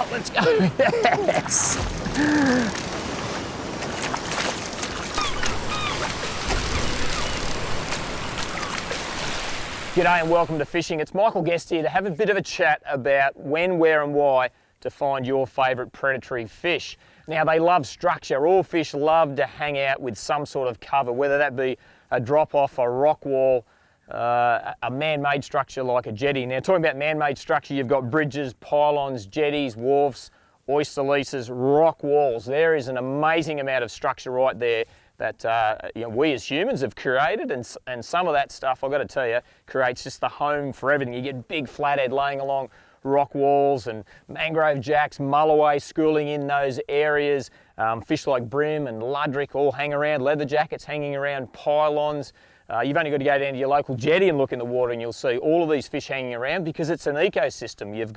Oh, let's go. Yes. G'day and welcome to Fishing. It's Michael Guesty here to have a bit of a chat about when, where and why to find your favourite predatory fish. Now, they love structure. All fish love to hang out with some sort of cover, whether that be a drop-off, a rock wall, a man-made structure like a jetty. Now, talking about man-made structure, you've got bridges, pylons, jetties, wharfs, oyster leases, rock walls. There is an amazing amount of structure right there that we as humans have created, and some of that stuff, I've got to tell you, creates just the home for everything. You get big flathead laying along rock walls and mangrove jacks, mulloway schooling in those areas. Fish like bream and ludrick all hang around, leather jackets hanging around pylons. You've only got to go down to your local jetty and look in the water and you'll see all of these fish hanging around because it's an ecosystem. You've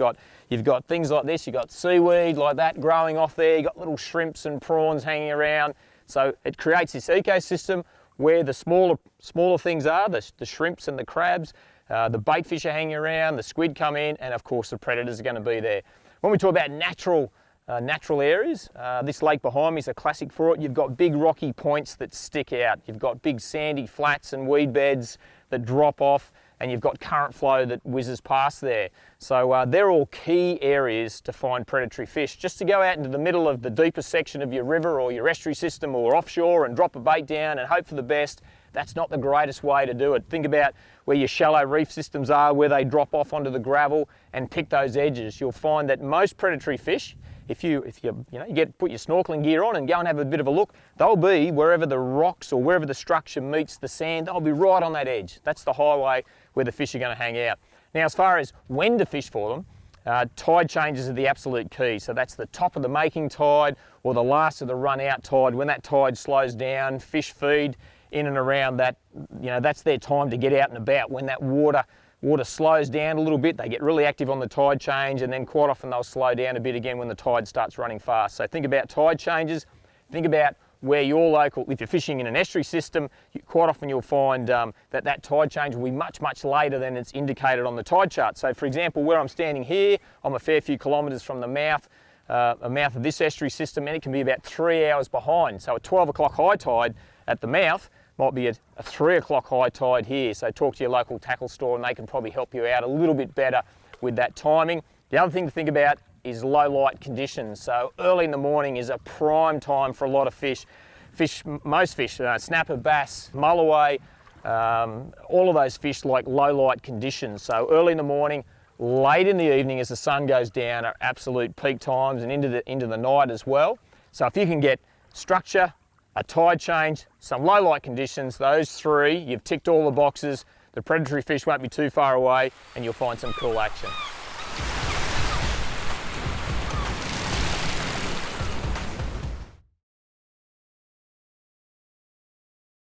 got things like this, you've got seaweed like that growing off there, you've got little shrimps and prawns hanging around. So it creates this ecosystem where the smaller things are, the shrimps and the crabs, the bait fish are hanging around, the squid come in, and of course the predators are going to be there. When we talk about natural areas, this lake behind me is a classic for it. You've got big rocky points that stick out. You've got big sandy flats and weed beds that drop off, and you've got current flow that whizzes past there. So they're all key areas to find predatory fish. Just to go out into the middle of the deepest section of your river or your estuary system or offshore and drop a bait down and hope for the best, that's not the greatest way to do it. Think about where your shallow reef systems are, where they drop off onto the gravel, and pick those edges. You'll find that most predatory fish, if you put your snorkeling gear on and go and have a bit of a look, they'll be wherever the rocks or wherever the structure meets the sand, they'll be right on that edge. That's the highway where the fish are going to hang out. Now, as far as when to fish for them, tide changes are the absolute key. So that's the top of the making tide or the last of the run out tide. When that tide slows down, fish feed in and around that, that's their time to get out and about. When that water slows down a little bit, they get really active on the tide change, and then quite often they'll slow down a bit again when the tide starts running fast. So think about tide changes, think about where your local, if you're fishing in an estuary system, quite often you'll find that tide change will be much, much later than it's indicated on the tide chart. So for example, where I'm standing here, I'm a fair few kilometres from the mouth of this estuary system, and it can be about 3 hours behind. So at 12 o'clock high tide at the mouth might be a 3 o'clock high tide here. So talk to your local tackle store and they can probably help you out a little bit better with that timing. The other thing to think about is low light conditions. So early in the morning is a prime time for a lot of fish. Most fish, snapper, bass, mulloway, all of those fish like low light conditions. So early in the morning, late in the evening as the sun goes down are absolute peak times, and into the night as well. So if you can get structure, a tide change, some low light conditions, those three, you've ticked all the boxes, the predatory fish won't be too far away and you'll find some cool action.